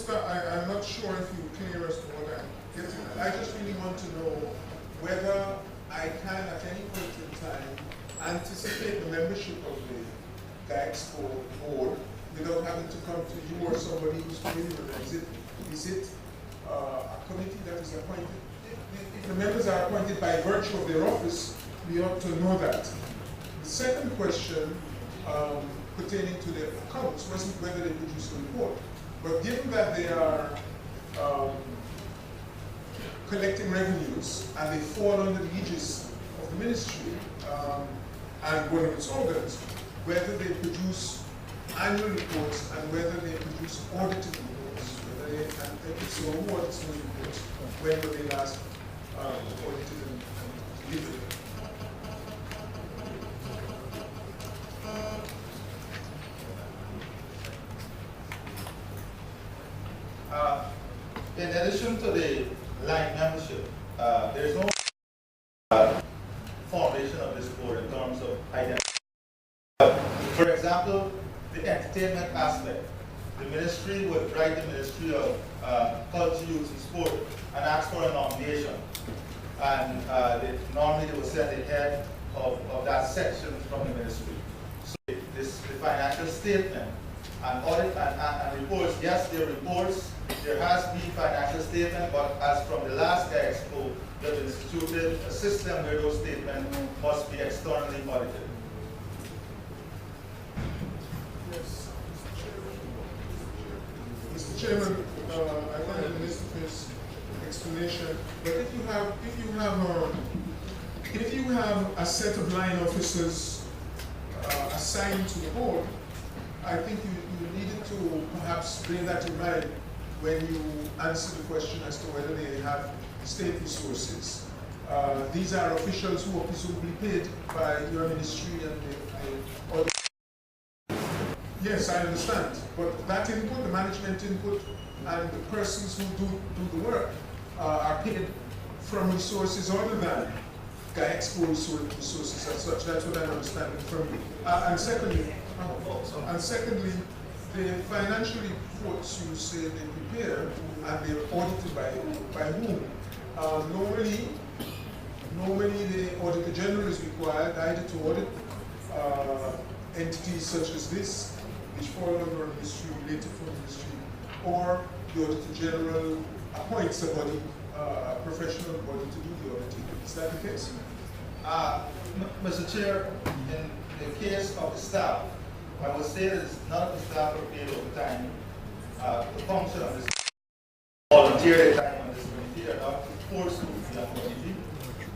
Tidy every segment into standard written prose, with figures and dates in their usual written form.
Minister, I'm not sure if you're clear as to what I'm getting at. I just really want to know whether I can, at any point in time, anticipate the membership of the GAEXPO board without having to come to you or somebody who's familiar with it. Is it a committee that is appointed? If the members are appointed by virtue of their office, we ought to know that. The second question pertaining to the accounts wasn't whether they produce a report, but given that they are collecting revenues and they fall under the aegis of the ministry and one of its organs, whether they produce annual reports and whether they produce audited reports, whether they, and if it's so, who audits those reports, when were they last audited and delivered? In addition to the line membership, there is no formation of this board in terms of identity. For example, the entertainment aspect. The ministry would write the Ministry of Culture, Youth and Sport and ask for a nomination. And normally they would send the head of that section from the ministry. So the financial statement and audit and reports, yes, there are reports. There has been financial statement, but as from the last expo, they've instituted a system where those statements must be externally audited. Yes, Mr. Chairman, I thank the Minister for his explanation. But if you have a set of line officers assigned to the board, I think you needed to perhaps bring that in mind when you answer the question as to whether they have state resources. These are officials who are presumably paid by your ministry and the other. Yes, I understand. But that input, the management input, and the persons who do the work are paid from resources other than GAEXPO resources as such. That's what I'm understanding from you. And secondly, the financial reports you say they prepare and they're audited by whom? Normally the Auditor General is required either to audit entities such as this, which fall under a ministry, related from the ministry, or the Auditor General appoints a body, a professional body to do the auditing. Is that the case? Mr. Chair, in the case of the staff, I would say that none of the staff are paid overtime. The function of this volunteer their time on this committee, they're not forced to be on committee.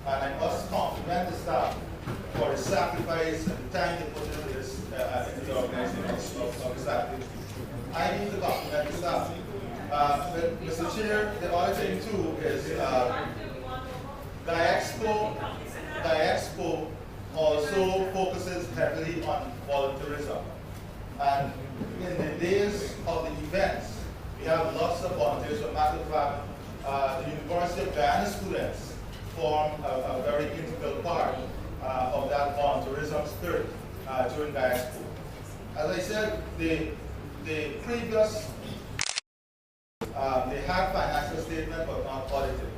And I must compliment the staff for the sacrifice and the time they put into this, in the organization of this activity. I need to compliment the staff. But Mr. Chair, the other thing too is GAEXPO also focuses heavily on volunteerism. And in the days of the events, we have lots of volunteers. As a matter of fact, the University of Guyana students form a very integral part of that volunteerism spirit during GAEXPO. As I said, the previous, they had financial statement but not audited.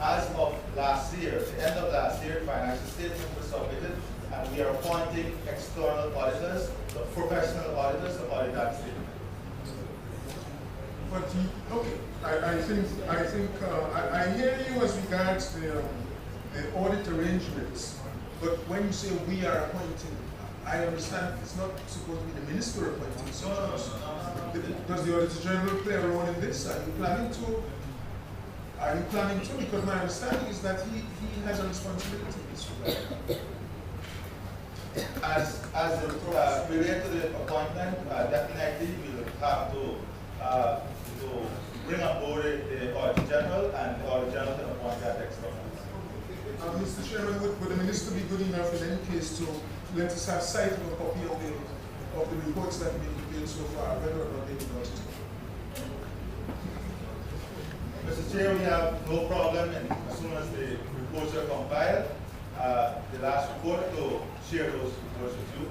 As of last year, the end of last year, financial statement was submitted, and we are appointing external auditors, the professional auditors, to audit that statement. But okay, I hear you as regards the audit arrangements, but when you say we are appointing, I understand it's not supposed to be the minister appointing. So does the Auditor General play a role in this? Are you planning to? Because my understanding is that he has a responsibility in this regard. As related to the appointment, definitely we will have to bring on board the Auditor General, and the Auditor General can appoint that external. Mr. Chairman, would the minister be good enough in any case to let us have sight of a copy of the reports that we have prepared so far, whether or not they be audited? Mr. Chair, we have no problem, and as soon as the reports are compiled, the last report to share those reports with you.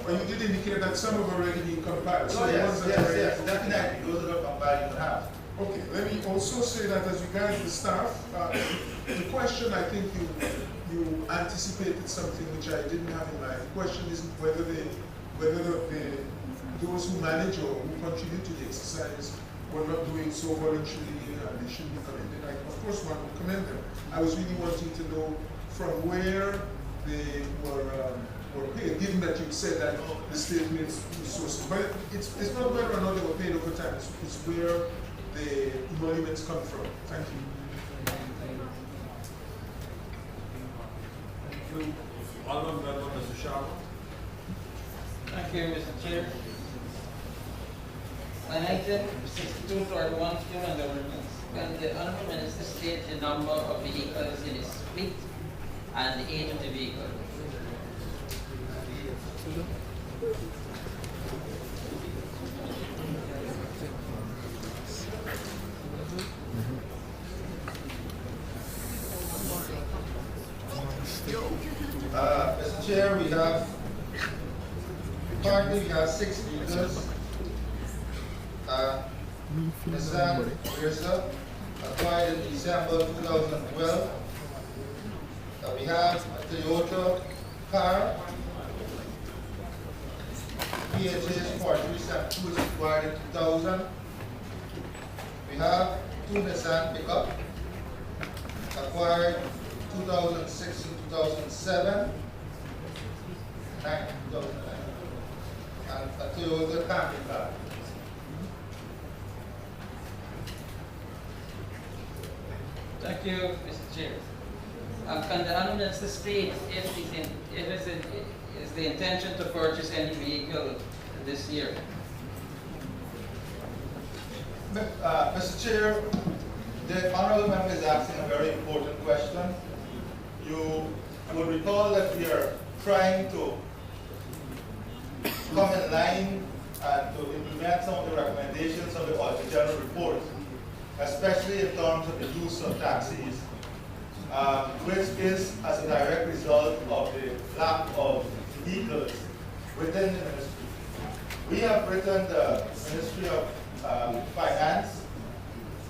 Or you did indicate that some have already been compiled. So the yes, ones that yes, already- yes, definitely, those that are compiled you can have. Okay, let me also say that as regards the staff, the question, I think you anticipated something which I didn't have in mind. The question isn't whether those who manage or who contribute to the exercise were not doing so voluntarily and they should be commended. I, of course, one would commend them. I was really wanting to know from where they were paid, given that you said that the state made resources. But it's not whether or not they were paid over time, it's where the emoluments come from. Thank you. Thank you. Honorable Member, Mr. Sharma. Thank you, Mr. Chair. On item 62.1, fuel and ordinance, can the Honorable Minister state the number of vehicles in his fleet and the age of the vehicle? Mr. Chair, currently we have 6 vehicles. Nissan Versa, acquired in December 2012. We have a Toyota car, PHS 4372, was acquired in 2000. We have 2 Nissan pickup, acquired 2006 and 2007, 2009, and a Toyota Camry car. Thank you, Mr. Chair. Can the Honorable Minister state if is the intention to purchase any vehicle this year? Mr. Chair, the Honourable Member is asking a very important question. You will recall that we are trying to come in line and to implement some of the recommendations of the Auditor General report, especially in terms of the use of taxis, which is as a direct result of the lack of vehicles within the ministry. We have written the Ministry of Finance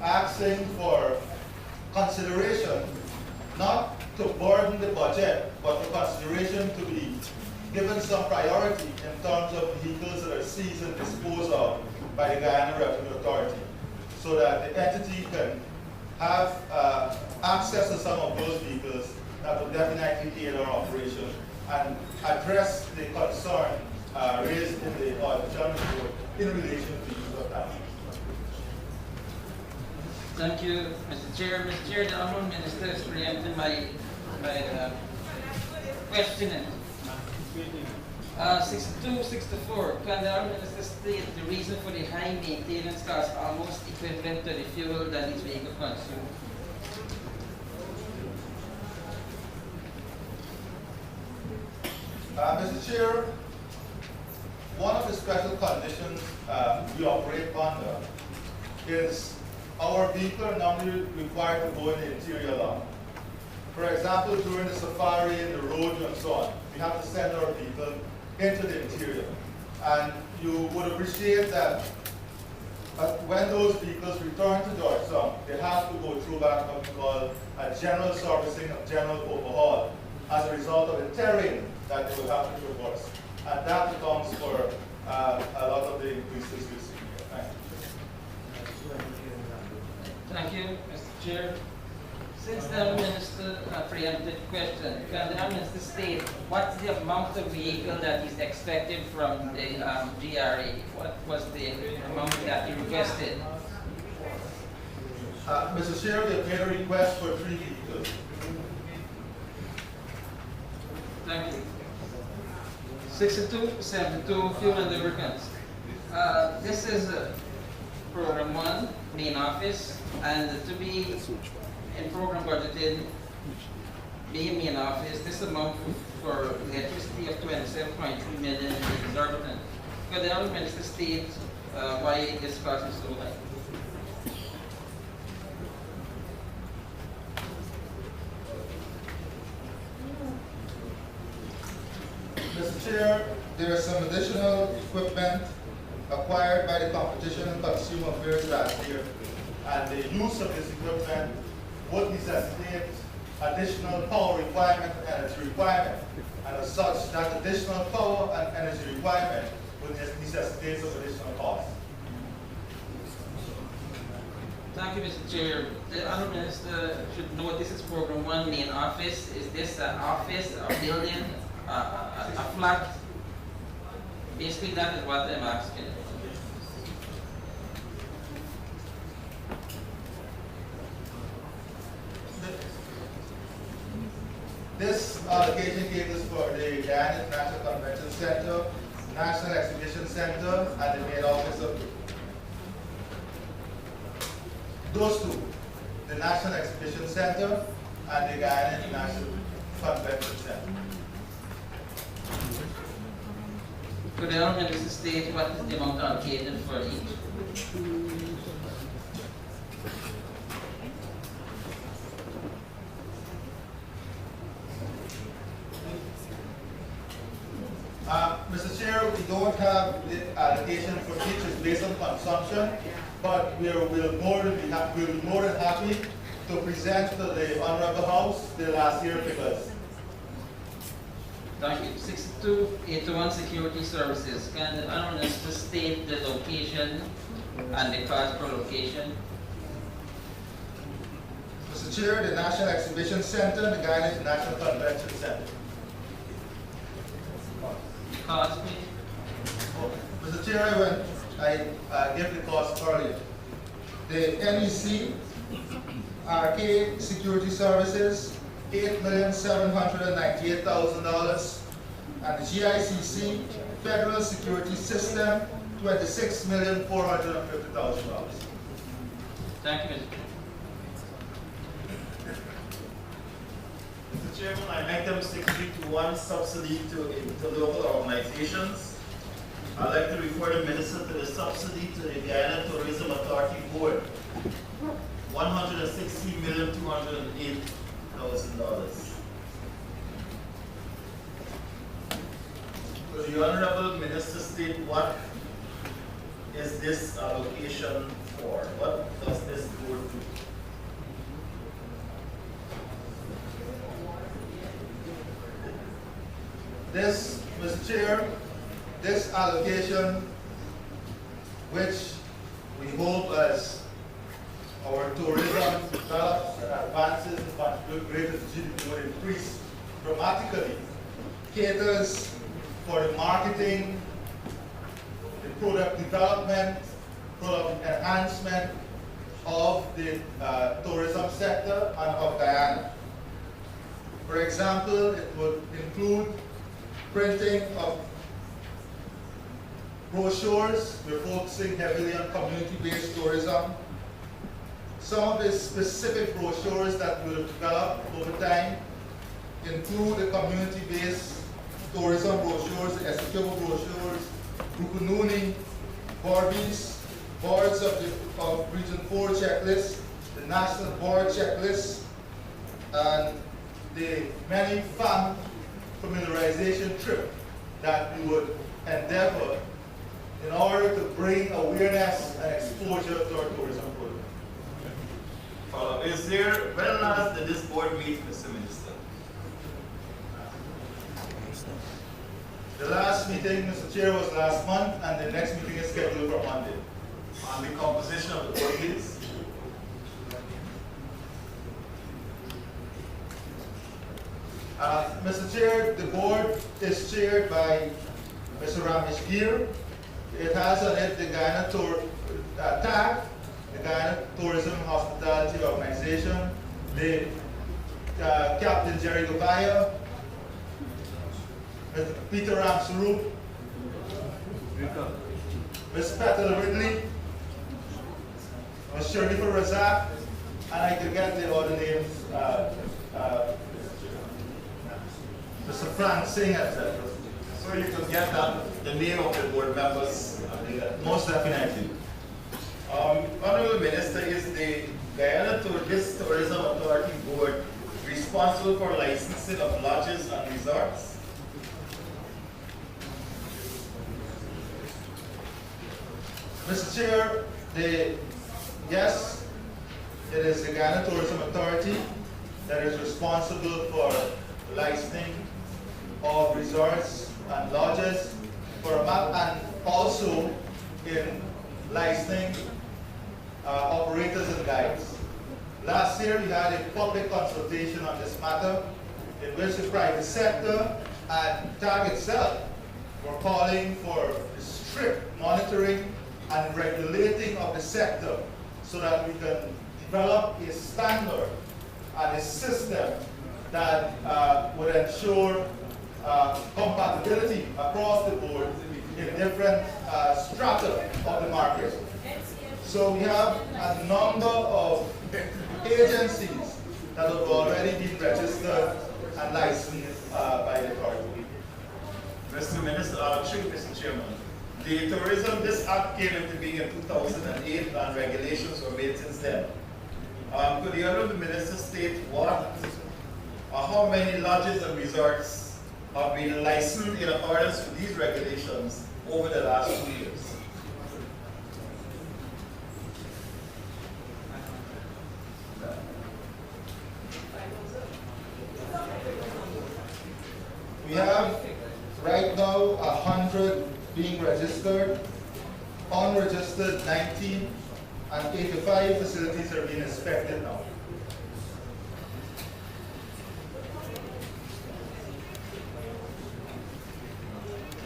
asking for consideration, not to burden the budget, but for consideration to be given some priority in terms of vehicles that are seized and disposed of by the Guyana Revenue Authority, so that the entity can have access to some of those vehicles that will definitely aid our operation and address the concern raised in the Auditor General report in relation to the use of that. Thank you, Mr. Chair. Mr. Chair, the Honourable Minister is preempting my questioning. 62-64, can the Honourable Minister state the reason for the high maintenance cost almost equivalent to the fuel that each vehicle consumes? Mr. Chair, one of the special conditions we operate under is our vehicle are normally required to go in the interior long. For example, during the safari and the road and so on, we have to send our vehicle into the interior. And you would appreciate that when those vehicles return to Georgetown, they have to go through back what we call a general servicing, a general overhaul, as a result of the terrain that they will have to traverse. And that accounts for a lot of the increases we see here. Thank you, Mr. Chair. Since the Honourable Minister preempted question, can the Honourable Minister state what's the amount of vehicle that is expected from the GRA? What was the amount that he requested? Mr. Chair, we have made a request for 3 vehicles. Thank you. 62-72, fuel and lubricants. This is program 1, main office, and to be in program budgeted, be main office, this amount for electricity of 27.3 million is exorbitant. Could the Honourable Minister state why this cost is so high? Mr. Chair, there is some additional equipment acquired by the Competition and Consumer Affairs last year, and the use of this equipment would necessitate additional power requirement and energy requirement. And as such, that additional power and energy requirement would necessitate some additional costs. Thank you, Mr. Chair. The Honourable Minister should know this is Program 1, main office. Is this an office, a building, a flat? Basically, that is what I'm asking. This allocation came is for the Guyana International Convention Center, National Exhibition Center, and the main office of those two, the National Exhibition Center and the Guyana International Convention Center. Could the Honourable Minister state what is the amount allocated for each? Mr. Chair, we don't have the allocation for each, it's based on consumption, but we'll be more than happy to present to the Honorable House the last year figures. Thank you. 6281 Security Services. Can the Honourable Minister state the location and the cost per location? Mr. Chair, the National Exhibition Center and the Guyana International Convention Center. Cost, please. Mr. Chair, I gave the cost earlier. The NEC, Arcade Security Services, $8,798,000, and the GICC, Federal Security System, $26,450,000. Thank you, Mr. Chair. Mr. Chairman, on item 6321, subsidy to local organizations. I'd like to refer the Minister to the subsidy to the Guyana Tourism Authority Board, $160,208,000. Could the Honorable Minister state what is this allocation for? What does this board do? This, Mr. Chair, this allocation, which we hope as our tourism develops and advances and contribute greater to GDP will increase dramatically, caters for the marketing, the product development, product enhancement of the tourism sector and of Guyana. For example, it would include printing of brochures. We're focusing heavily on community-based tourism. Some of the specific brochures that we will develop over time include the community-based tourism brochures, the Essequibo brochures, Rukununi, Barbies, boards of Region 4 checklist, the National Board checklist, and the many familiarization trip that we would endeavor in order to bring awareness and exposure to our tourism program. Is there, when last did this board meet, Mr. Minister? The last meeting, Mr. Chair, was last month, and the next meeting is scheduled for Monday. On the composition of the board, please. Mr. Chair, the board is chaired by Mr. Ramesh Gir. It has on it the Guyana TAG, the Guyana Tourism Hospitality Organization, the Captain Jerry Gubaya, Mr. Peter Ramsarup, Ms. Petal Ridley, Ms. Sharifa Razak, and I can get the other names, Mr. Frank Singh, etc. So you can get the name of the board members. Most definitely. Honorable Minister, is the Guyana Tourism Authority Board responsible for licensing of lodges and resorts? Mr. Chair, yes, it is the Guyana Tourism Authority that is responsible for licensing of resorts and lodges for a map, and also in licensing operators and guides. Last year we had a public consultation on this matter in which the private sector and TAG itself were calling for strict monitoring and regulating of the sector so that we can develop a standard and a system that would ensure compatibility across the board in different strata of the market. So we have a number of agencies that have already been registered and licensed by the authority. Mr. Minister, Mr. Chairman, the tourism, this act came into being in 2008 and regulations were made since then. Could the Honourable Minister state what or how many lodges and resorts have been licensed in accordance with these regulations over the last 2 years? We have right now 100 being registered, unregistered 19, and 85 facilities are being inspected now.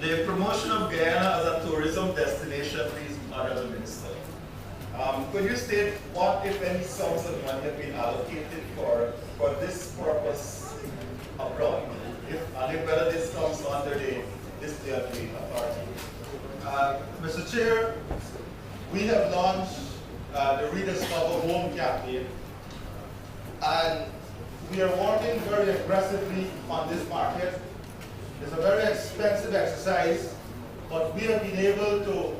The promotion of Guyana as a tourism destination, please, Honourable Minister. Could you state what, if any, sums of money have been allocated for this purpose abroad? And if whether this comes under this authority? Mr. Chair, we have launched the Rediscover Home campaign, and we are working very aggressively on this market. It's a very expensive exercise, but we have been able to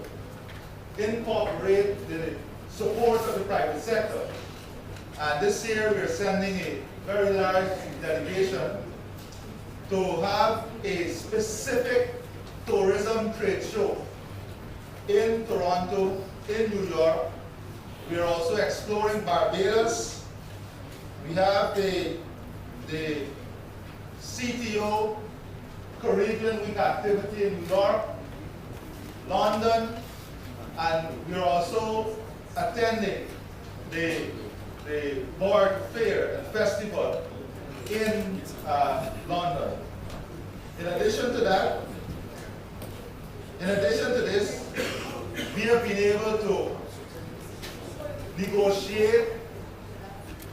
incorporate the support of the private sector. And this year we are sending a very large delegation to have a specific tourism trade show in Toronto, in New York. We are also exploring Barbados. We have the CTO Caribbean Week activity in New York, London, and we are also attending the board fair and festival in London. In addition to this, we have been able to negotiate,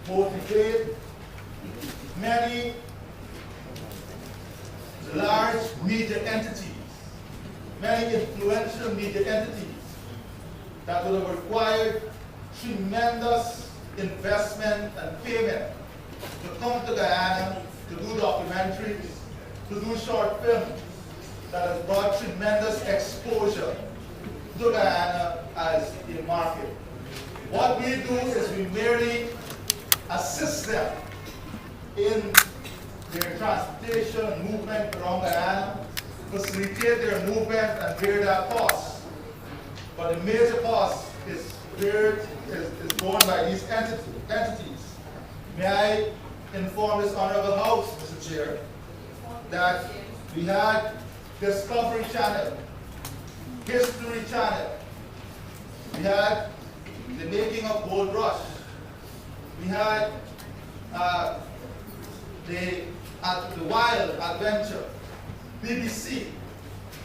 motivate many large media entities, many influential media entities that would have required tremendous investment and payment to come to Guyana, to do documentaries, to do short films that has brought tremendous exposure to Guyana as a market. What we do is we merely assist them in their transportation and movement around Guyana, facilitate their movement and bear their costs. But the major cost is borne by these entities. May I inform this Honourable House, Mr. Chair, that we had Discovery Channel, History Channel, we had the making of Gold Rush, we had the Wild Adventure, BBC,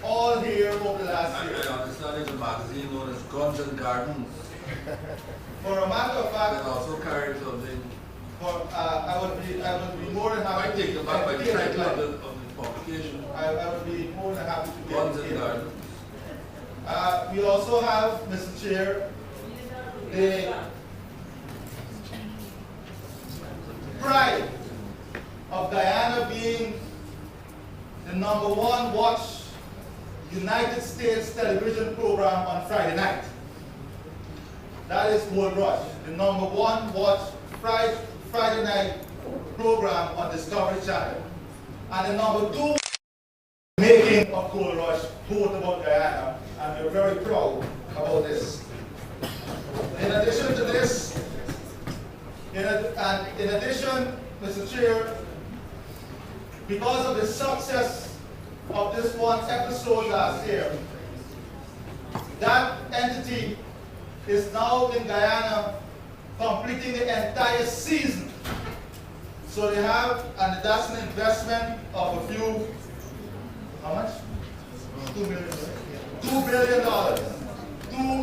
all here over the last year. I understand there's a magazine known as Guns and Gardens. For a matter of fact, That also carries something. I would be more than I happy take to the back by the educate title them. of the publication. I would be more than happy to Guns and educate them. Gardens. We also have, Mr. Chair, the pride of Guyana being the #1 watch United States television program on Friday night. That is Gold Rush, the #1 watch Friday night program on Discovery Channel. And the #2 making of Gold Rush, both about Guyana, and we're very proud about this. And in addition, Mr. Chair, because of the success of this one episode last year, that entity is now in Guyana completing the entire season. So they have, and that's an investment of a few, how much? $2 billion. $2 billion.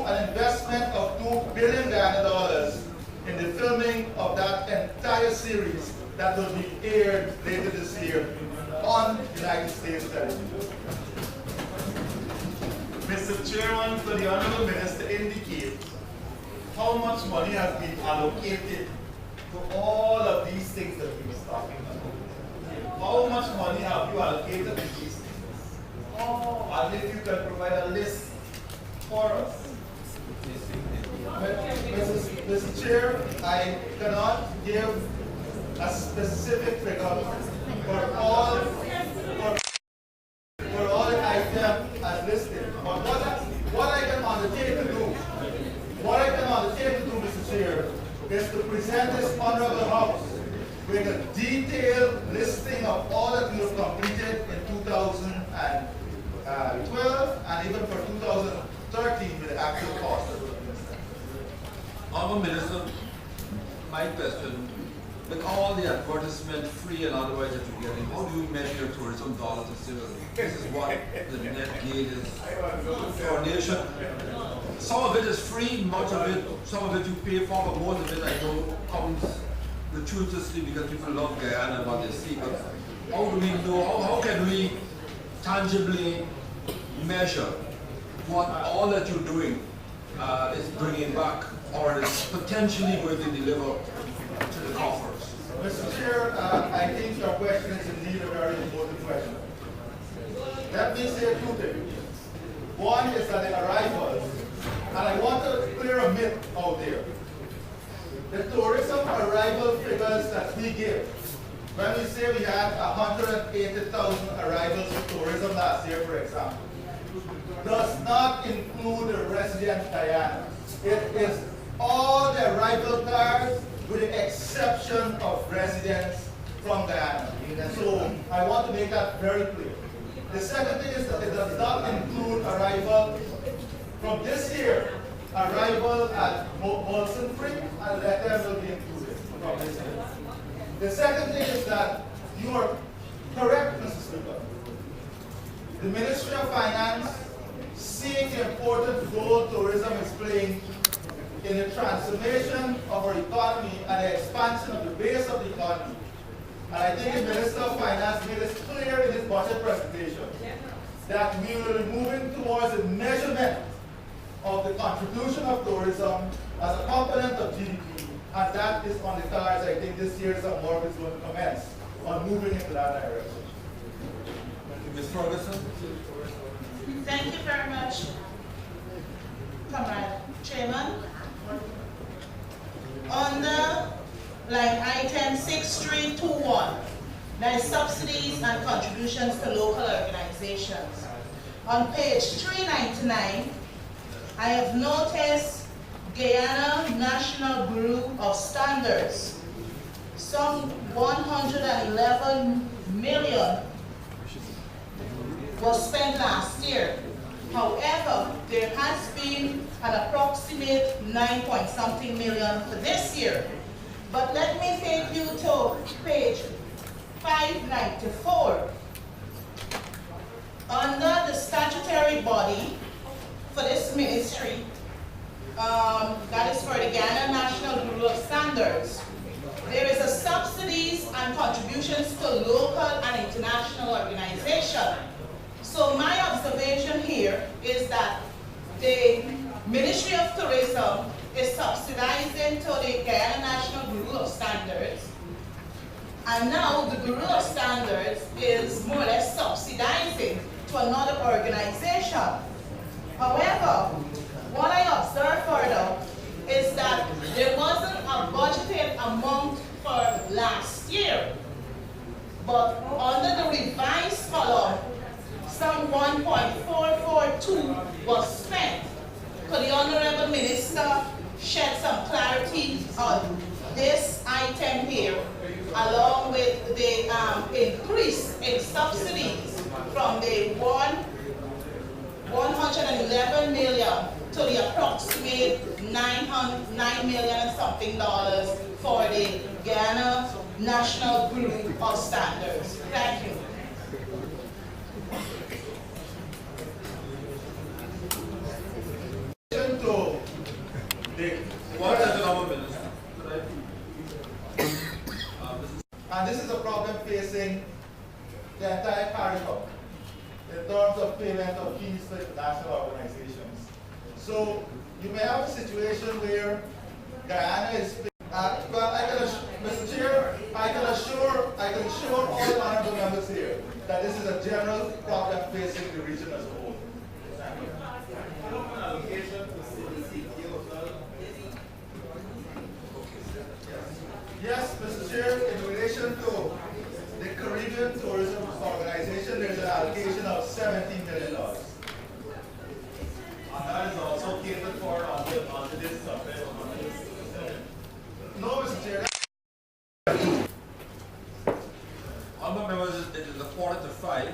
An investment of $2 billion in the filming of that entire series that will be aired later this year on United States television. Mr. Chairman, could the Honorable Minister indicate how much money has been allocated to all of these things that we were talking about? How much money have you allocated to these things? And if you can provide a list for us. Mr. Chair, I cannot give a specific figure for all the items as listed. But what I can undertake to do, Mr. Chair, is to present this honorable House with a detailed listing of all that we have completed in 2012 and even for 2013 with the actual cost. Honorable Minister, my question, with all the advertisement, free and otherwise that you're getting, how do you measure tourism dollars to say, this is what the net gain is for a nation? Some of it is free, much of it, some of it you pay for, but most of it I know comes gratuitously because people love Guyana and what they see. But how do we know, how can we tangibly measure what all that you're doing is bringing back or is potentially going to deliver to the coffers? Mr. Chair, I think your question is indeed a very important question. Let me say two things. One is that the arrivals, and I want to clear a myth out there. The tourism arrival figures that we give, when we say we had 180,000 arrivals for tourism last year, for example, does not include the resident Guyana. It is all the arrival cars with the exception of residents from Guyana. So I want to make that very clear. The second thing is that it does not include arrival from this year, arrival at Molson Creek, and let them will be included from this year. The second thing is that you are correct, Mr. Speaker. The Ministry of Finance, seeing the important role tourism is playing in the transformation of our economy and the expansion of the base of the economy. And I think the Minister of Finance made this clear in his budget presentation that we will be moving towards the measurement of the contribution of tourism as a component of GDP, and that is on the cards. I think this year some work is going to commence on moving into that direction. Ms. Ferguson? Thank you very much, Comrade Chairman. Under line item 6321, there is subsidies and contributions to local organizations. On page 399, I have noticed Guyana National Bureau of Standards. Some 111 million was spent last year. However, there has been an approximate 9-point-something million for this year. But let me take you to page 594. Under the statutory body for this ministry, that is for the Guyana National Bureau of Standards, there is a subsidies and contributions to local and international organizations. So my observation here is that the Ministry of Tourism is subsidizing to the Guyana National Bureau of Standards, and now the Bureau of Standards is more or less subsidizing to another organization. However, what I observed further is that there wasn't a budgeted amount for last year, but under the revised column, some 1.442 was spent. Could the Honorable Minister shed some clarity on this item $211 million to the approximate $9 million and something for the Ghana National Group of Standards. Thank you. And this is a problem facing the entire CARICOM in terms of payment of fees to international organizations. So you may have a situation where Guyana is Mr. Chair, I can assure all the honorable members here that this is a general problem facing the region as a whole. Thank you. Yes, Mr. Chair, in relation to the Caribbean Tourism Organization, there's an allocation of $17 million. And that is also catered for under this subject. No, Mr. Chair. Honourable members, it is 4:45.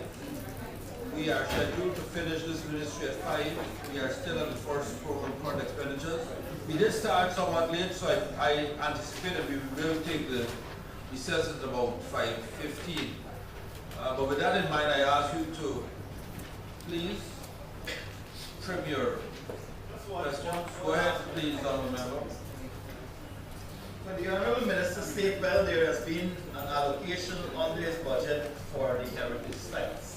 We are scheduled to finish this ministry at 5. We are still on the first program current expenditures. We did start somewhat late, so I anticipated we will take the recess at about 5:15. But with that in mind, I ask you to please trim your questions. Go ahead, please, honourable member. When the Honourable Minister stated, well, there has been an allocation under his budget for the heritage sites.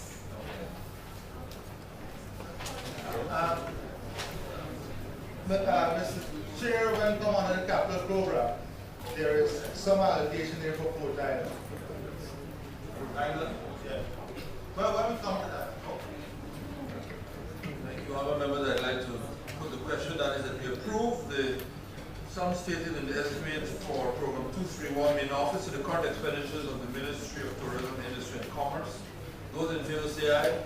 Mr. Chair, when come under the capital program, there is some allocation there for Port Island. Island? Yeah. Well, when we come to that. Thank you, honourable members. I'd like to put the question that is that we approve the sum stated in the estimate for program 231 main office to the current expenditures of the Ministry of Tourism, Industry and Commerce. Those in favor say aye.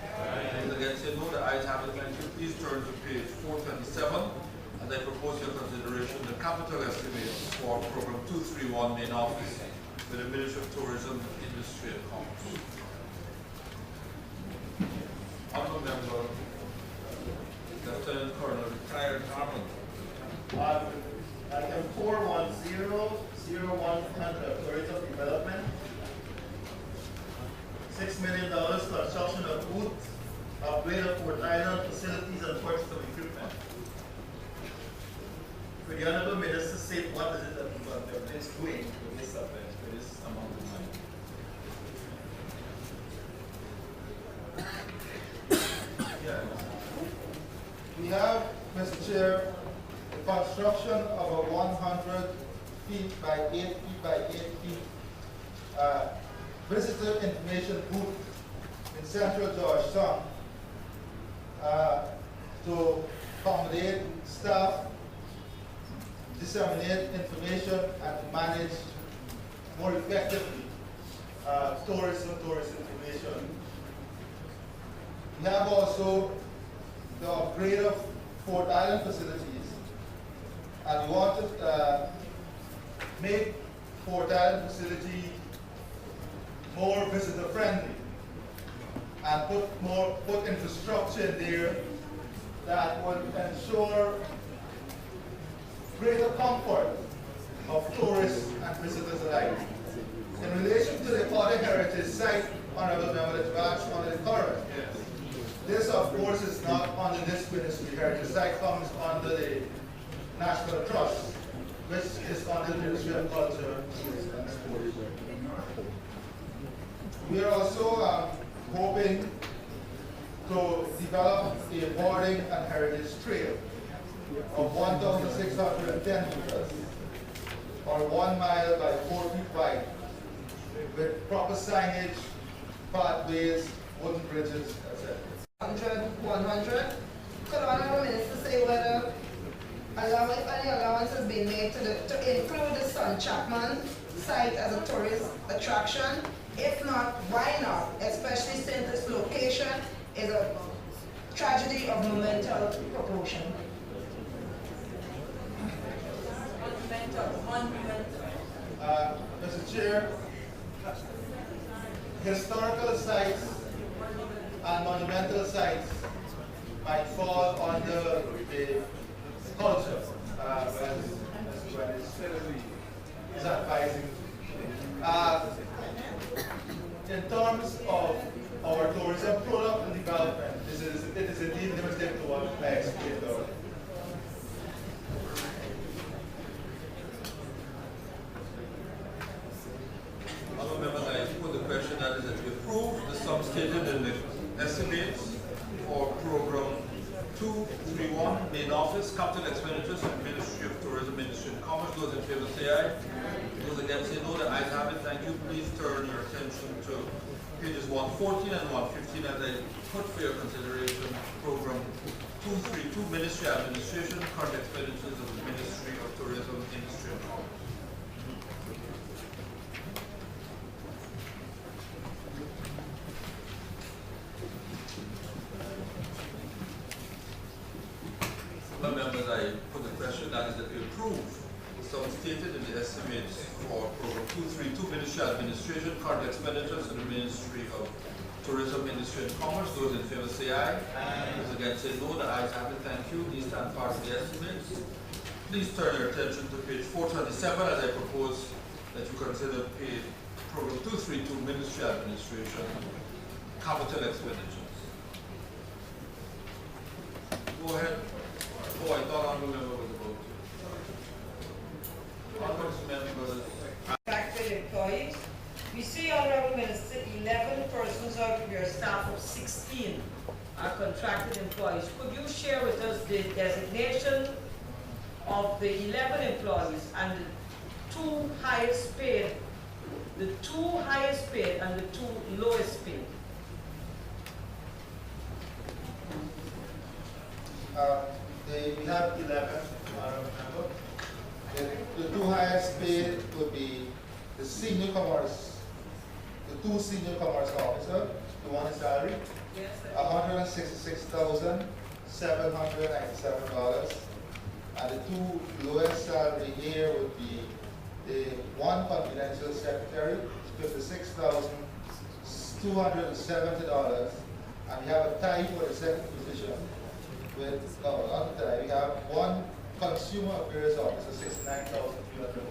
Those against say no. The ayes have it. Thank you. Please turn to page 427 as I propose your consideration the capital estimate for program 231 main office with the Ministry of Tourism, Industry and Commerce. Honourable member, Lieutenant Colonel retired Harmon. Item 4100100, tourism development. $6 million construction of booth, upgrade of Port Island facilities and purchase of equipment. Could the Honourable Minister say what is it that it's doing with this amount of money? Yeah. We have, Mr. Chair, the construction of a 100 feet by 8 feet by 8 feet visitor information booth in central Georgetown to accommodate staff, disseminate information, and to manage more effectively tourist information. We have also the upgrade of Port Island facilities, and we want to make Port Island facility more visitor friendly and put infrastructure in there that would ensure greater comfort of tourists and visitors alike. In relation to the Aquatic Heritage Site, Honourable Member, that you asked on the current, this of course is not under this ministry. Heritage Site comes under the National Trust, which is under the Ministry of Culture, Tourism and Sports. We are also hoping to develop a boarding and heritage trail of 1,610 meters, or 1 mile by 4 feet wide, with proper signage, pathways, wooden bridges, etc. 100. Could the Honourable Minister say whether any allowance has been made to include the Son Chapman site as a tourist attraction? If not, why not? Especially since this location is a tragedy of monumental proportion. Mr. Chair, historical sites and monumental sites might fall under the culture, when it's advising. In terms of our tourism product and development, it is indeed limited to what I explained earlier. Honourable members, I put the question that is that we approve the sum stated in the estimates for program 231, main office, capital expenditures of Ministry of Tourism, Industry and Commerce. Those in favor say aye. Those against say no. The ayes have it. Thank you. Please turn your attention to pages 114 and 115 as I put for your consideration program 232, Ministry Administration, current expenditures of the Ministry of Tourism, Industry and Commerce. Members, I put the question that is that we approve some stated in the estimates for program 232, Ministry Administration, current expenditures of the Ministry of Tourism, Industry and Commerce. Those in favor say aye. Those against say no. The ayes have it. Thank you. These stand part of the estimates. Please turn your attention to page 427 as I propose that you consider page program 232, Ministry Administration, capital expenditures. Go ahead. Oh, I thought Honourable Member was about to. Honourable Members. Contracted employees. We see, Honourable Minister, 11 persons out of your staff of 16 are contracted employees. Could you share with us the designation of the 11 employees and the two highest paid and the two lowest paid? We have 11, I remember. The two highest paid would be the senior commerce, the two senior commerce officers, the one is salary, Yes, $166,797, and the two lowest salary here would be the one confidential secretary, $56,270, and we have a tie for the second position. With not that we have one consumer affairs officer, 69,300.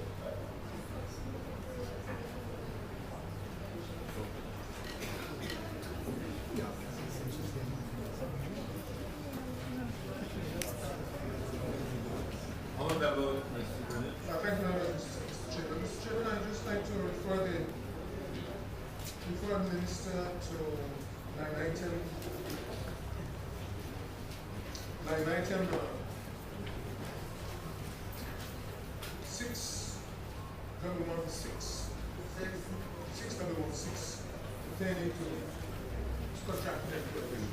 Honourable Member, Thank you, Mr. Chairman. Mr. Chairman, I'd just like to refer the Minister to line item 6,616 pertaining to contracted employees.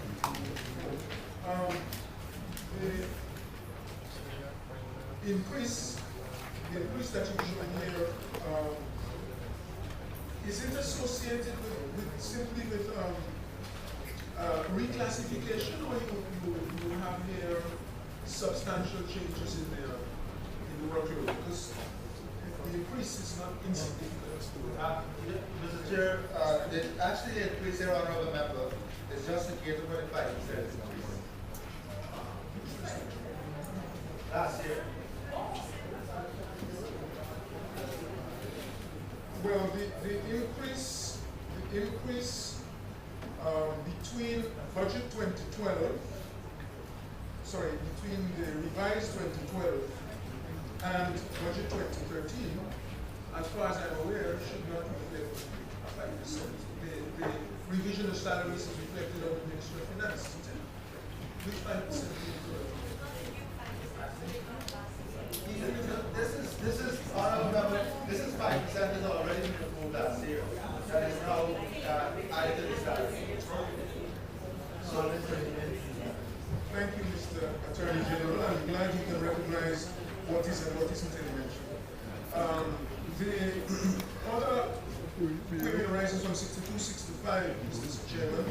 The increase that you show here, is it associated simply with reclassification, or you have here substantial changes in the workload? Because the increase is not insignificant. Mr. Chair, actually the increase here, Honourable Member, is just a gate of 25% increase. Last year. Well, the increase between budget 2012, between the revised 2012 and budget 2013, as far as I'm aware, should not reflect 5%. The revision of salaries is reflected on the Ministry of Finance. Which 5%? This is Honourable Member, this is 5% is already been approved last year. That is now added to the salary. Thank you, Mr. Attorney General. I'm glad you can recognize what is and what isn't mentioned. The other query arises from 6265, Mr. Chairman,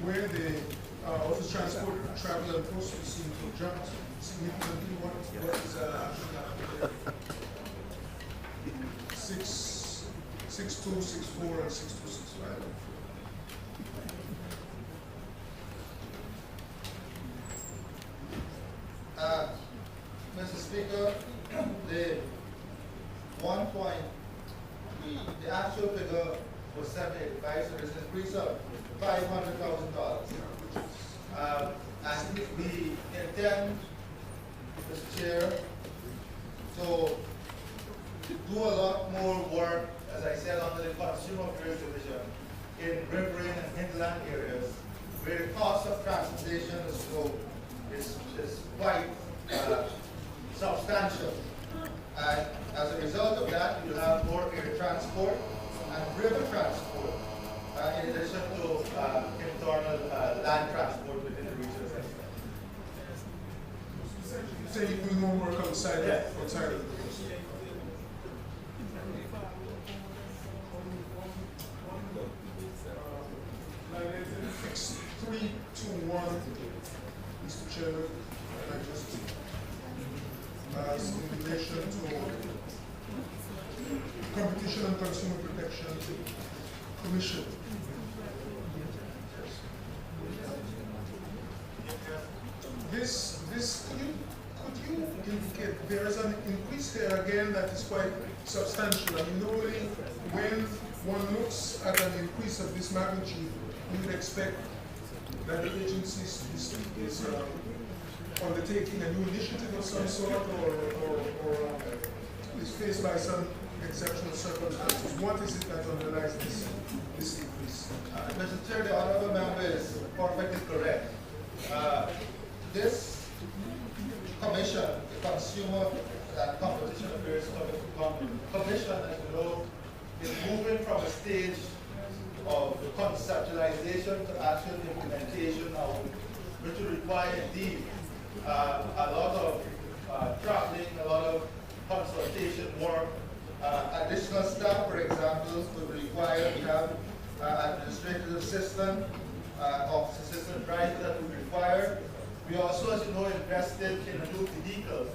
where the Office Transport, Travel and Postal seem to jump significantly. What is actually 6264 and 6265? one point, the actual figure was 785, so there's an increase of $500,000. And we intend, Mr. Chair, to do a lot more work, as I said, under the Consumer Affairs Division in riverine and hinterland areas where the cost of transportation is quite substantial. And as a result of that, you'll have more air transport and river transport, in addition to internal land transport within the region. So you do more work outside Yes. outside of the coast. Fix 3 to 1, Mr. Chairman, and I just as in relation to Competition and Consumer Protection Commission. Could you indicate there is an increase here again that is quite substantial? I mean, normally when one looks at an increase of this magnitude, you would expect that the agency is undertaking a new initiative of some sort or is faced by some exceptional circumstances. What is it that underlies this increase? Mr. Chair, the honorable member is perfectly correct. This commission, the Consumer and Competition Affairs Commission, as you know, is moving from a stage of conceptualization to actual implementation now, which will require indeed a lot of traveling, a lot of consultation work. Additional staff, for example, would require, we have administrative assistant, office assistant drivers that would require. We also, as you know, invested in a new vehicle,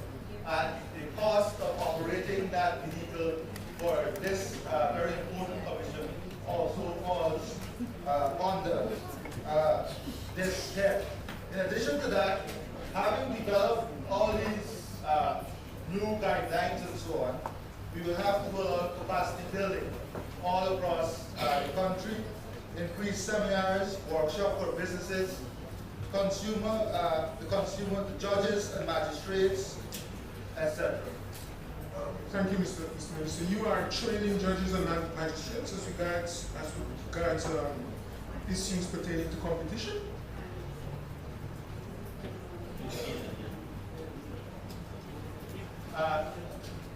and the cost of operating that vehicle for this very important commission also falls under this head. In addition to that, having developed all these new guidelines and so on, we will have to do a lot of capacity building all across the country, increase seminars, workshop for businesses, the consumer, the judges and magistrates, etc. Thank you, Mr. Minister. You are training judges and magistrates as regards issues pertaining to competition?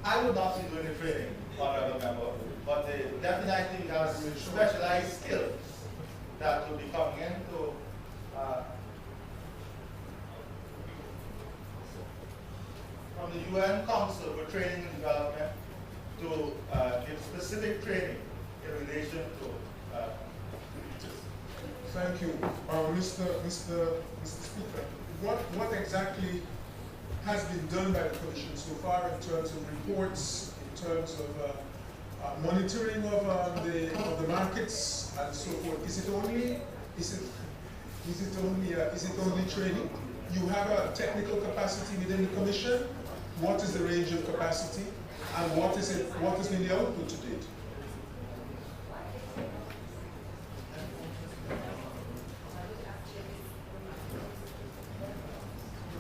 I would not be doing the training, honorable member, but definitely we have specialized skills that will be coming into from the UN Council for Training and Development to give specific training in relation to Thank you. Mr. Speaker, what exactly has been done by the Commission so far in terms of reports, in terms of monitoring of the markets and so forth? Is it only training? You have a technical capacity within the Commission. What is the range of capacity, and what has been the output to date?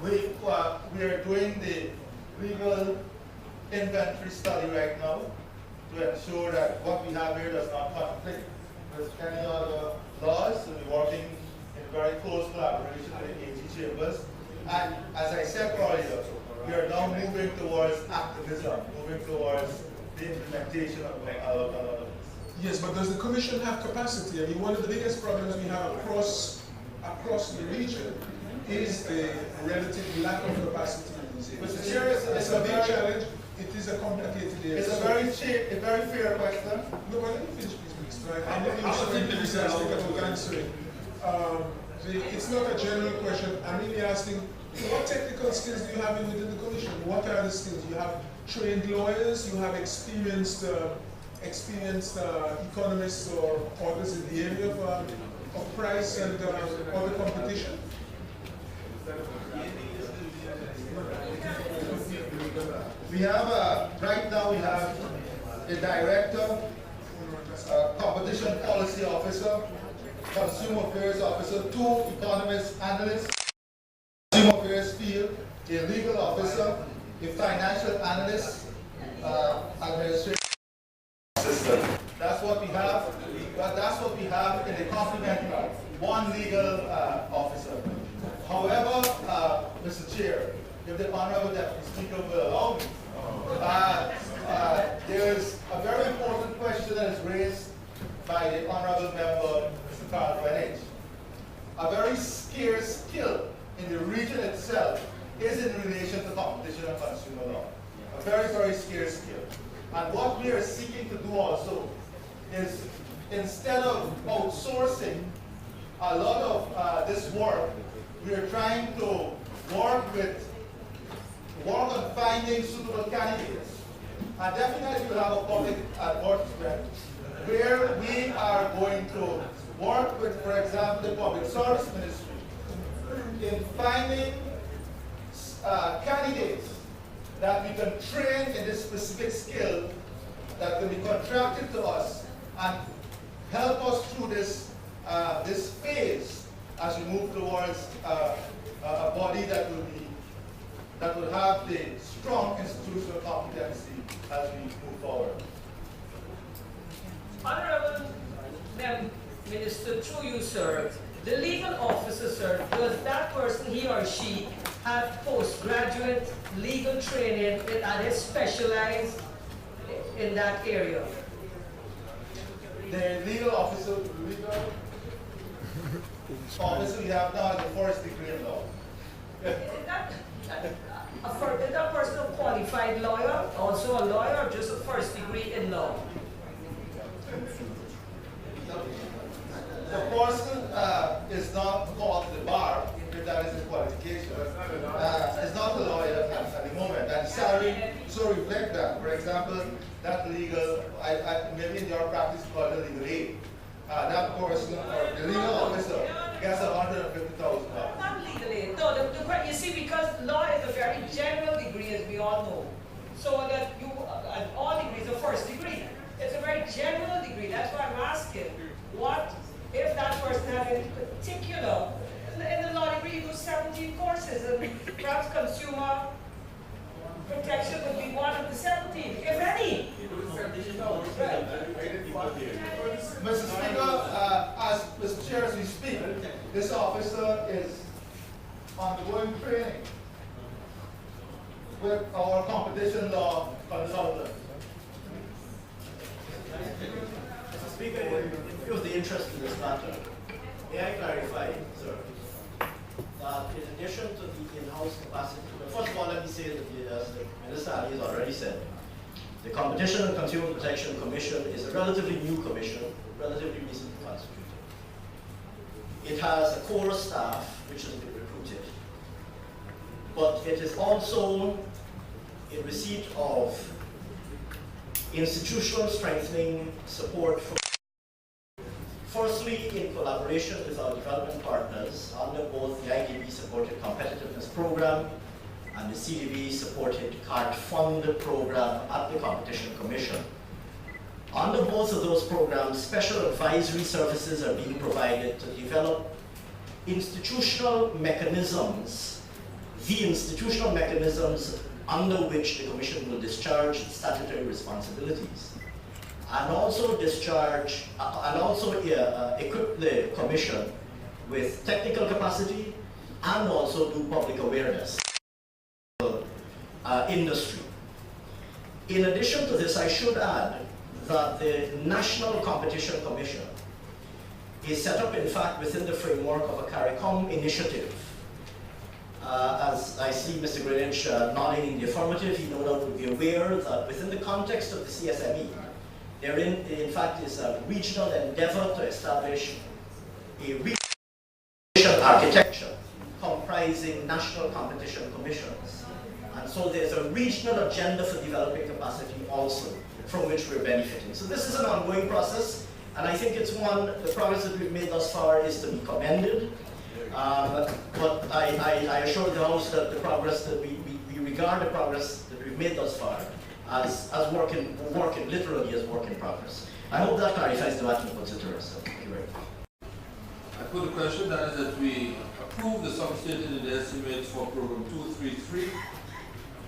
We are doing the legal inventory study right now to ensure that what we have here does not conflict with any other laws. So we're working in very close collaboration with the AG chambers. And as I said earlier, we are now moving towards activism, moving towards the implementation of a lot of this. Yes, but does the Commission have capacity? I mean, one of the biggest problems we have across the region is the relative lack of capacity in these areas. Mr. Chair, it's a big challenge. It is a complicated area. It's a very fair question. No, but let me finish, please, Minister. I know you're so enthusiastic about answering. It's not a general question. I'm really asking, what technical skills do you have within the Commission? What are the skills? You have trained lawyers, you have experienced economists or others in the area of price and other competition? We have, right now we have a director, competition policy officer, consumer affairs officer, 2 economists, analysts, consumer affairs field, a legal officer, a financial analyst, administrative assistant. That's what we have. But that's what we have in the complementary, 1 legal officer. However, Mr. Chair, if the Honorable Deputy Speaker will allow me, there is a very important question that is raised by the Honorable Member, Mr. Carl Greenwich. A very scarce skill in the region itself is in relation to competition and consumer law. A very, very scarce skill. And what we are seeking to do also is, instead of outsourcing a lot of this work, we are trying to work on finding suitable candidates. And definitely we'll have a public advertisement where we are going to work with, for example, the Public Service Ministry in finding candidates that we can train in this specific skill that can be contracted to us and help us through this this phase as we move towards a body that will have the strong institutional competency as we move forward. Honorable Minister, through you, sir, the legal officer, sir, does that person, he or she, have postgraduate legal training and is specialized in that area? The legal officer we have now is a first degree in law. Is that person a qualified lawyer, also a lawyer, or just a first degree in law? The person is not called to the bar, if that is his qualification. It's not a lawyer at the moment, and salary so reflect that. For example, that legal, maybe in your practice called a legal aid. That person, or the legal officer, gets $150,000. Not legal aid. No, you see, because law is a very general degree, as we all know. So that you, all degrees are first degree. It's a very general degree. That's why I'm asking, what if that person has in particular, in the law degree you do 17 courses, and perhaps consumer protection would be one of the 17, if any. Mr. Speaker, as Mr. Chair, as we speak, this officer is undergoing training with our competition law consultant. Mr. Speaker, in view of the interest in this matter, may I clarify, sir, that in addition to the in-house capacity, first of all, let me say that, as the Minister Ali has already said, the Competition and Consumer Protection Commission is a relatively new commission, relatively recently constituted. It has a core staff which has been recruited, but it is also in receipt of institutional strengthening support from, firstly, in collaboration with our development partners under both the IDB-supported competitiveness program and the CDB-supported CART fund program at the Competition Commission. Under both of those programs, special advisory services are being provided to develop institutional mechanisms, the institutional mechanisms under which the Commission will discharge its statutory responsibilities, and also equip the Commission with technical capacity and also do public awareness industry. In addition to this, I should add that the National Competition Commission is set up, in fact, within the framework of a CARICOM initiative. As I see Mr. Greenwich nodding in the affirmative, he no doubt will be aware that within the context of the CSME, there in fact is a regional endeavor to establish a regional architecture comprising national competition commissions. And so there's a regional agenda for developing capacity also, from which we're benefiting. So this is an ongoing process, and I think it's one, the progress that we've made thus far is to be commended. But I assure the House that the progress that we regard the progress that we've made thus far as work literally as work in progress. I hope that clarifies the matter and puts it to rest. So, thank you very much. I put a question that is that we approve the sum stated in the estimates for program 233,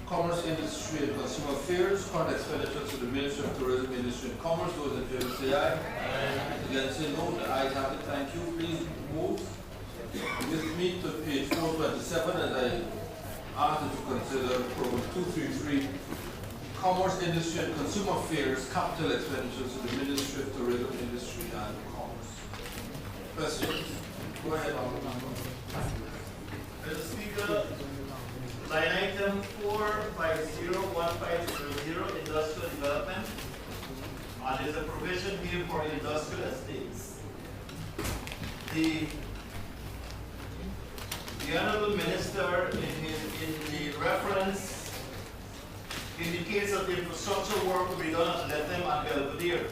Commerce, Industry and Consumer Affairs, current expenditures to the Ministry of Tourism, Industry and Commerce. Those in favor say aye. Against say no. The ayes have it. Thank you. Please move with me to page 427 as I ask you to consider program 233, Commerce, Industry and Consumer Affairs, capital expenditures to the Ministry of Tourism, Industry and Commerce. Questions? Go ahead, Mr. Speaker, line item 4501500, industrial development, and there's a provision here for industrial estates. The Honourable Minister in the reference indicates that the infrastructure work will be done at Lethem and Belvedere.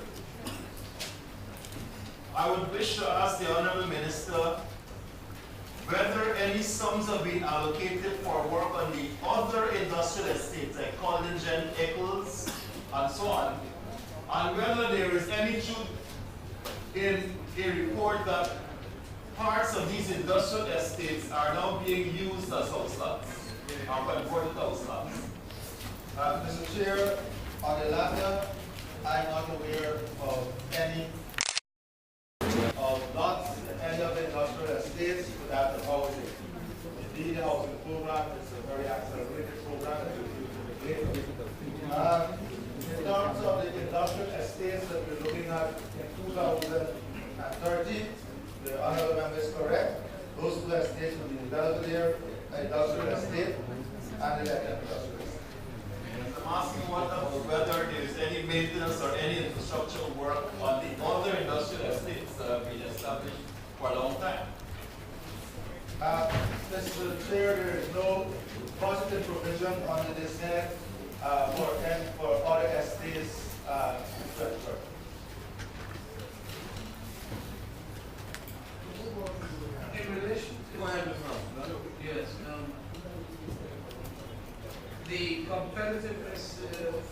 I would wish to ask the Honourable Minister whether any sums have been allocated for work on the other industrial estates like Coldingen, Eccles, and so on, and whether there is any truth in a report that parts of these industrial estates are now being used as house lots, or converted house lots. Mr. Chair, on the latter, I'm not aware of any of lots in any of the industrial estates without the housing. Indeed, the housing program is a very accelerated program that we'll use later. In terms of the industrial estates that we're looking at in 2030, the honourable member is correct. Those two estates will be the Belvedere industrial estate and the Lethem industrial estate. I'm asking whether there is any maintenance or any infrastructure work on the other industrial estates that have been established for a long time. Mr. Chair, there is no positive provision under this head for other estates. In relation to yes, the competitiveness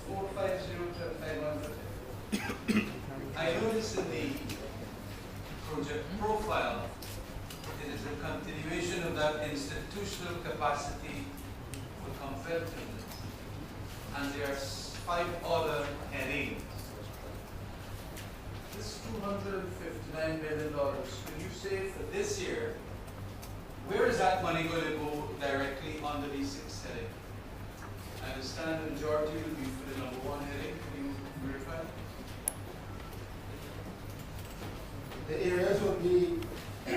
450 to 500. I noticed in the project profile, it is a continuation of that institutional capacity for competitiveness, and there are 5 other headings. This $259 million, could you say for this year, where is that money going to go directly under the 6th heading? I understand the majority will be for the number 1 heading. Can you verify? The areas will be. I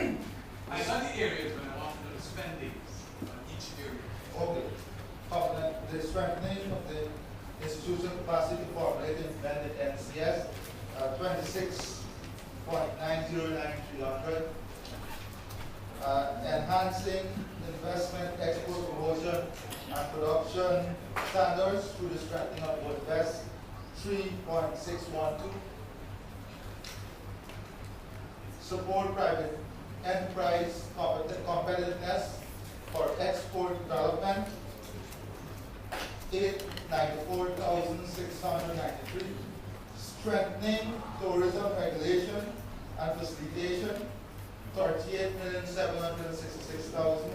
know the areas, but I want to know the spendings on each area. Okay. The strengthening of the institutional capacity to formulate and implement the NCS, 26.909300. Enhancing investment, export promotion, and production standards through the strengthening of both West, 3.612. Support private enterprise competitiveness for export development, 894,693. Strengthening tourism regulation and facilitation, 38,766,000.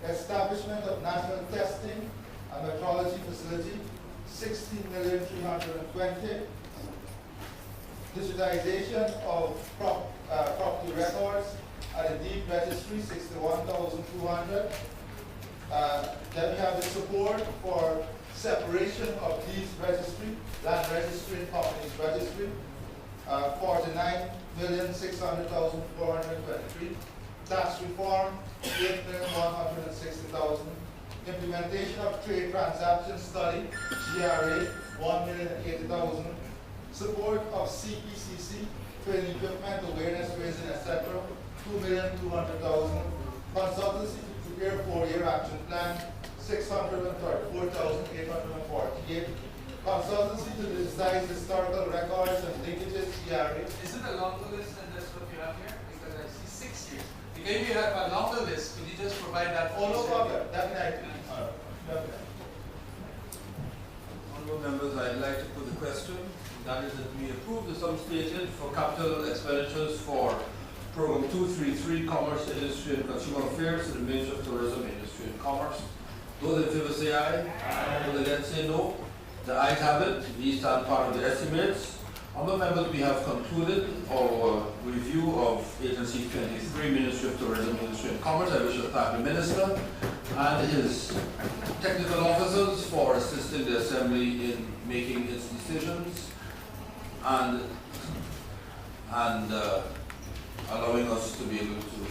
Establishment of national testing and metrology facility, 16,320,000. Digitization of property records at the deed registry, 61,200. Then we have the support for separation of deeds registry, land registry and properties registry, 49,600,423. Tax reform, 8,160,000. Implementation of trade transaction study, GRA, 1,080,000. Support of CPCC, training equipment, awareness raising, etc., 2,200,000. Consultancy to prepare 4-year action plan, 634,848. Consultancy to digitize historical records and linkages, GRA. Is it a longer list than this what you have here? Because I see 6 years. Maybe you have a longer list. Could you just provide that? Oh, no problem. Definitely. On Honorable members, I'd like to put the question. That is that we approve the sum stated for capital expenditures for Program 233, Commerce, Industry and Consumer Affairs to the Ministry of Tourism, Industry and Commerce. Those in favor say aye. Aye. Those against say no. The ayes have it. These stand part of the estimates. Honorable members, we have concluded our review of Agency 23, Ministry of Tourism, Industry and Commerce. I wish to thank the Minister and his technical officers for assisting the Assembly in making its decisions and allowing us to be able to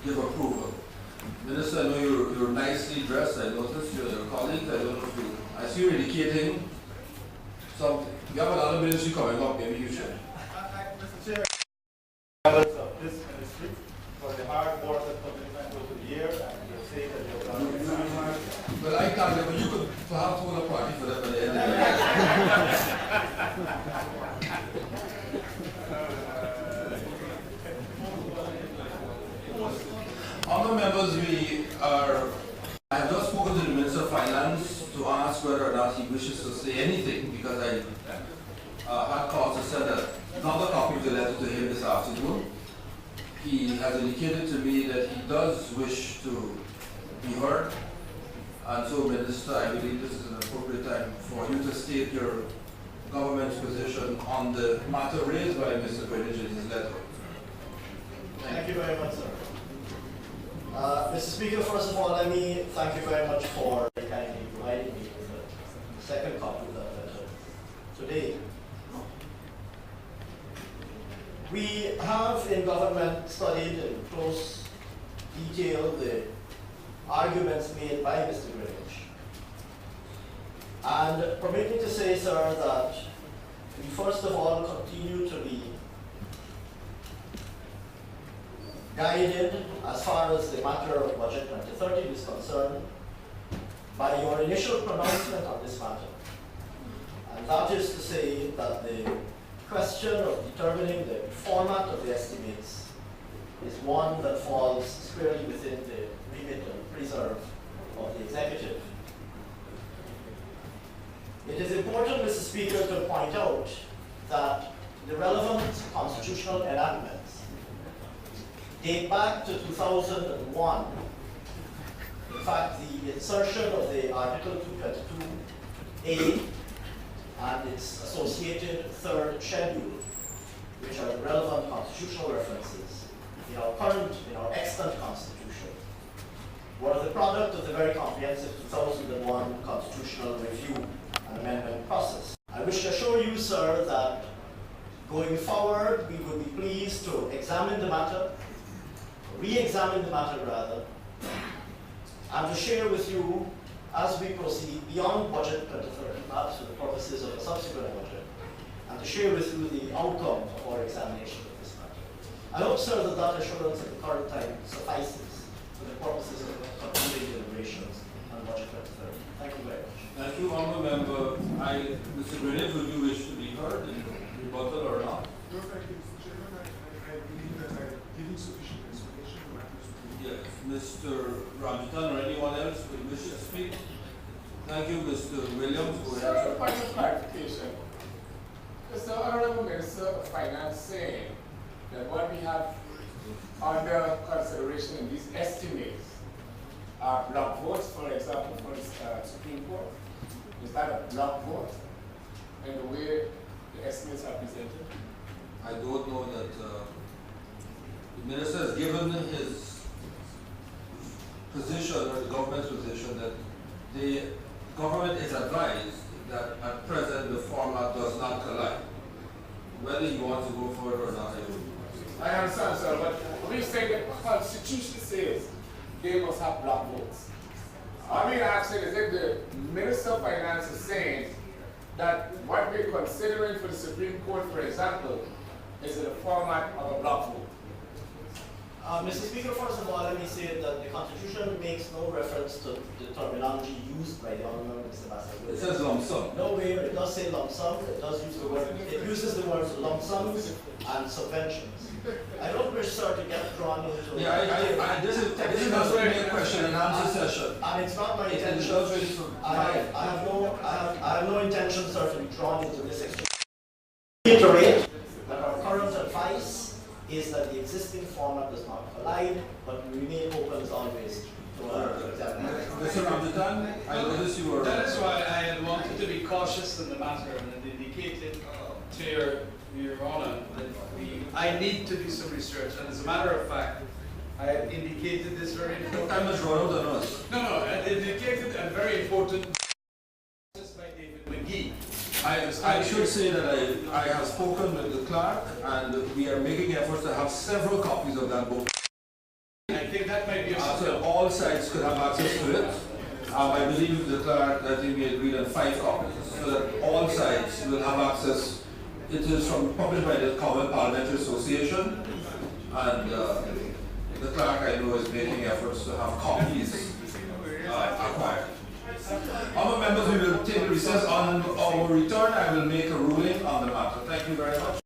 give approval. Minister, I know you're nicely dressed. I noticed your colleagues. I don't know if you, I see you're indicating something. You have another ministry coming up, maybe you should. Mr. Chair, members of this ministry for the hard work and commitment over the year, and the say that you've done it. Well, I can't, but you could perhaps hold a party for them at the end of the year. Honourable members, I have just spoken to the Minister of Finance to ask whether or not he wishes to say anything, because I had cause to send another copy of the letter to him this afternoon. He has indicated to me that he does wish to be heard, and so, Minister, I believe this is an appropriate time for you to state your government's position on the matter raised by Mr. Greenwich in his letter. Thank you very much, sir. Mr. Speaker, first of all, let me thank you very much for kindly providing me with the second copy of that letter today. We have in government studied in close detail the arguments made by Mr. Greenwich. And permit me to say, sir, that we first of all continue to be guided as far as the matter of Budget 2030 is concerned by your initial pronouncement on this matter. And that is to say that the question of determining the format of the estimates is one that falls squarely within the remit and preserve of the executive. It is important, Mr. Speaker, to point out that the relevant constitutional enactments date back to 2001. In fact, the insertion of the Article 222A and its associated third schedule, which are the relevant constitutional references in our extant constitution, were the product of the very comprehensive 2001 constitutional review and amendment process. I wish to assure you, sir, that going forward, we would be pleased to examine the matter, re-examine the matter rather, and to share with you as we proceed beyond Budget 2030, perhaps for the purposes of a subsequent budget, and to share with you the outcome of our examination of this matter. I hope, sir, that that assurance at the current time suffices for the purposes of concluding deliberations on Budget 2030. Thank you very much. Thank you, Honourable Member. Mr. Greenwich, would you wish to be heard in rebuttal or not? No, thank you, Mr. Chairman. I believe that I'm giving sufficient explanation to matters. Yes. Mr. Ramjitan or anyone else would wish to speak? Thank you, Mr. Williams. Go ahead, Sir, sir. a point of clarification. Is the Honorable Minister of Finance saying that what we have under consideration in these estimates are block votes, for example, for the Supreme Court? Is that a block vote in the way the estimates are presented? I don't know that the minister has given his position, or the government's position, that the government is advised that at present the format does not collide. Whether you want to go for it or not, I don't know. I understand, sir, but we say the Constitution says they must have block votes. All we're asking is if the Minister of Finance is saying that what we're considering for the Supreme Court, for example, is in the format of a block vote. Mr. Speaker, first of all, let me say that the Constitution makes no reference to the terminology used by the Honourable Mr. Bassett. It says lump sum. Nowhere, it does say lump sum, it does use the word, it uses the words lump sums and subventions. I don't wish, sir, to get drawn into... Yeah, this is not really a question and answer session. And it's not my It intention. does really I have no intention, sir, to be drawn into this exchange. Reiterate that our current advice is that the existing format does not collide, but we remain open as always to our examination. Mr. Ramjitan, I noticed you were... That is why I had wanted to be cautious in the matter and indicated to your Honor that I need to do some research. And as a matter of fact, I have indicated this very important. Time has run out on us. No, I indicated a very important by David McGee. I should say that I have spoken with the clerk and we are making efforts to have several copies of that book. I think that might be a So all sides could have access to it. I believe the clerk that we agreed on 5 copies so that all sides will have access. It is published by the Common Parliamentary Association and the clerk I know is making efforts to have copies acquired. Honourable members, we will take a recess. On our return, I will make a ruling on the matter. Thank you very much.